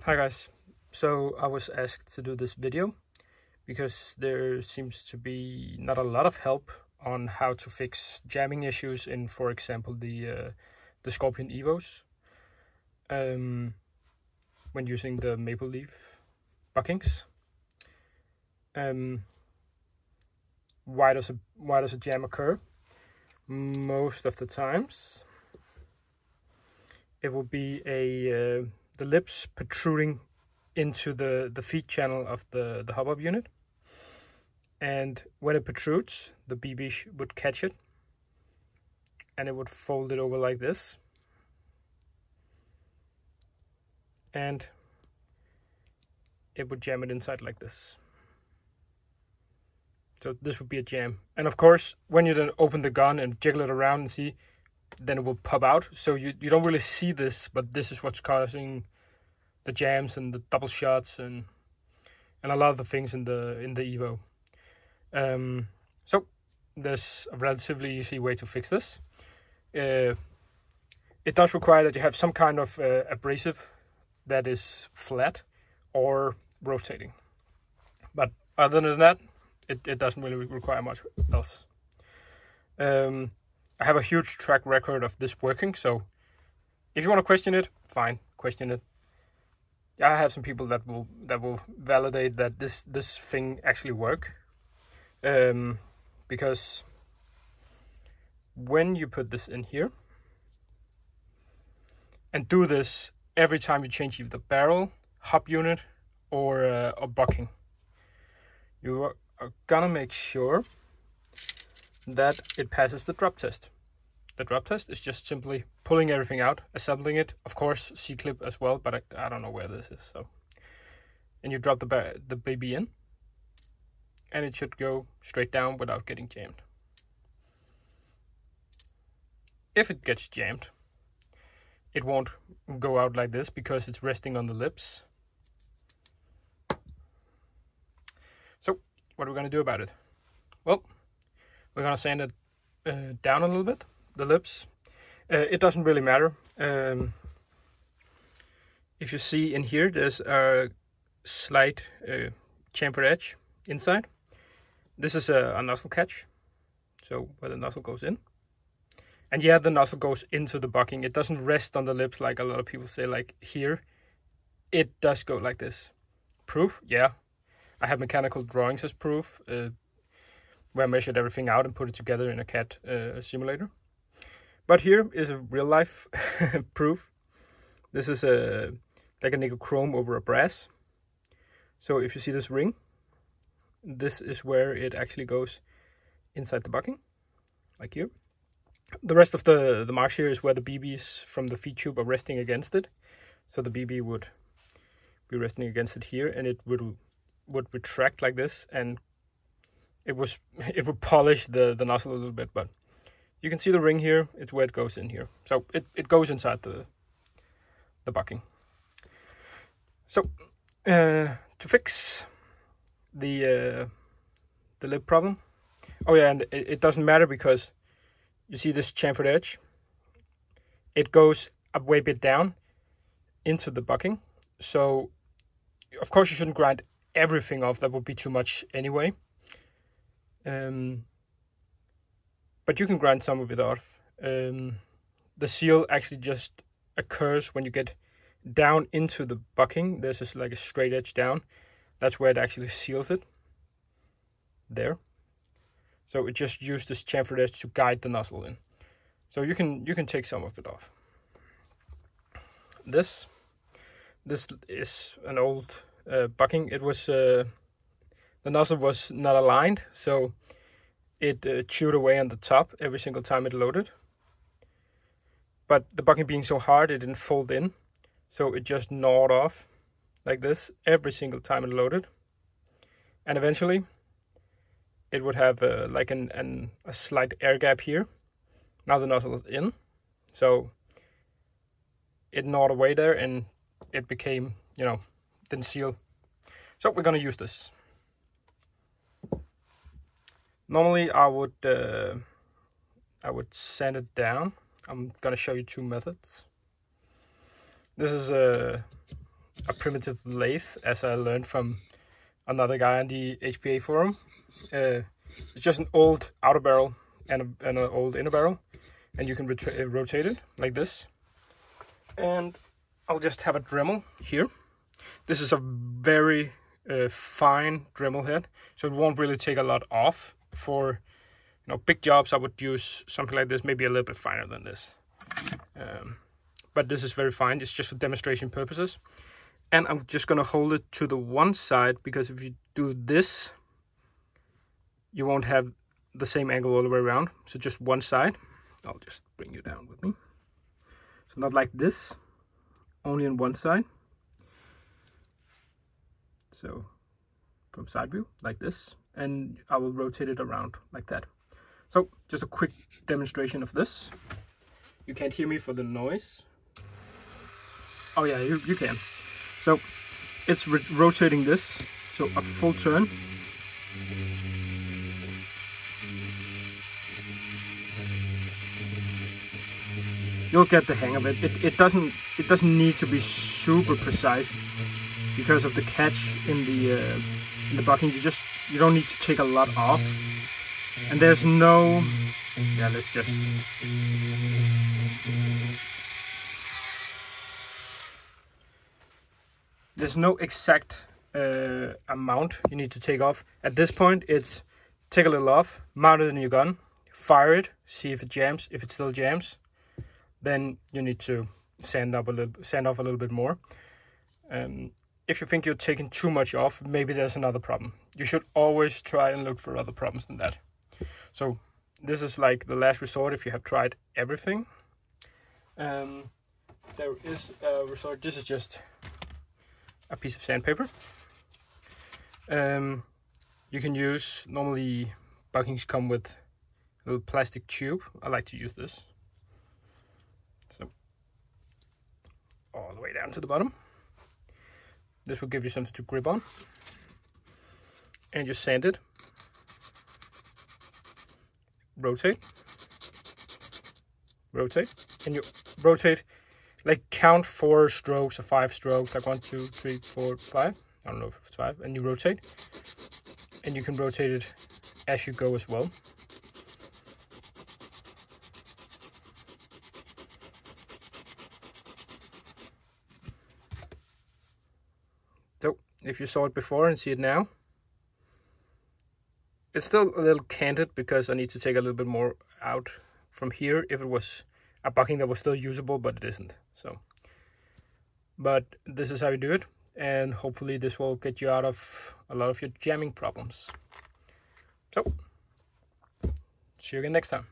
Hi guys, so I was asked to do this video because there seems to be not a lot of help on how to fix jamming issues in, for example, the Scorpion Evos when using the maple leaf buckings. Why does a jam occur? Most of the times it will be the lips protruding into the feed channel of the hub-up unit, and when it protrudes, the BB would catch it and it would fold it over like this, and it would jam it inside like this. So this would be a jam. And of course, when you then open the gun and jiggle it around and see, then it will pop out. So you don't really see this, but this is what's causing the jams and the double shots and a lot of the things in the Evo. So there's a relatively easy way to fix this. It does require that you have some kind of abrasive that is flat or rotating. But other than that, it doesn't really require much else. I have a huge track record of this working, so if you want to question it, fine, question it. I have some people that will validate that this thing actually work, because when you put this in here and do this every time you change either the barrel, hub unit, or bucking, you are gonna make sure that it passes the drop test. The drop test is just simply pulling everything out, assembling it, of course C-clip as well, but I don't know where this is. So, and you drop the baby in, and it should go straight down without getting jammed. If it gets jammed, it won't go out like this because it's resting on the lips. So what are we going to do about it? Well, we're going to sand it down a little bit, the lips. It doesn't really matter. If you see in here, there's a slight chamfered edge inside. This is a nozzle catch, so where the nozzle goes in. And yeah, the nozzle goes into the bucking. It doesn't rest on the lips like a lot of people say, like here. It does go like this. Proof? Yeah. I have mechanical drawings as proof, where I measured everything out and put it together in a CAD simulator. But here is a real life proof. This is like a nickel chrome over a brass. So if you see this ring, this is where it actually goes inside the bucking, like here. The rest of the marks here is where the BBs from the feed tube are resting against it. So the BB would be resting against it here, and it would retract like this, and it would polish the nozzle a little bit. But you can see the ring here. It's where it goes in here. So it goes inside the bucking. So to fix the lip problem, oh yeah, and it doesn't matter because you see this chamfered edge. It goes a way bit down into the bucking. So of course you shouldn't grind everything off. That would be too much anyway. But you can grind some of it off. The seal actually just occurs when you get down into the bucking. There's just like a straight edge down. That's where it actually seals it. There. So it just used this chamfered edge to guide the nozzle in. So you can take some of it off. This is an old bucking. It was the nozzle was not aligned, so it chewed away on the top every single time it loaded. But the bucking being so hard, it didn't fold in, so it just gnawed off like this every single time it loaded. And eventually, it would have like a slight air gap here. Now the nozzle is in, so it gnawed away there, and it became, didn't seal. So we're gonna use this. Normally I would sand it down. I'm gonna show you two methods. This is a primitive lathe, as I learned from another guy on the HPA forum. It's just an old outer barrel and an old inner barrel, and you can rotate it like this. And I'll just have a Dremel here. This is a very fine Dremel head, so it won't really take a lot off. For big jobs, I would use something like this, maybe a little bit finer than this. But this is very fine. It's just for demonstration purposes. And I'm just going to hold it to the one side, because if you do this, you won't have the same angle all the way around. So just one side. I'll just bring you down with me. So not like this, only on one side. So from side view, like this. And I will rotate it around like that. So just a quick demonstration of this. You can't hear me for the noise. Oh yeah, you can. So it's rotating this, so a full turn. You'll get the hang of it. It doesn't need to be super precise because of the catch in the bucking. You don't need to take a lot off. And there's no, yeah, let's just, there's no exact amount you need to take off. At this point, it's take a little off, mount it in your gun, fire it, see if it jams. If it still jams, then you need to sand off a little bit more. If you think you're taking too much off, maybe there's another problem. You should always try and look for other problems than that. So this is like the last resort if you have tried everything. There is a resort. This is just a piece of sandpaper. You can use, normally buckings come with a little plastic tube. I like to use this. So all the way down to the bottom. This will give you something to grip on. And you sand it. Rotate, and you rotate, like count 4 strokes or 5 strokes, like 1, 2, 3, 4, 5. I don't know if it's 5, and you rotate, and you can rotate it as you go as well. So if you saw it before and see it now, it's still a little canted because I need to take a little bit more out from here if it was a bucking that was still usable, but it isn't. So, but this is how you do it, and hopefully this will get you out of a lot of your jamming problems. So, see you again next time.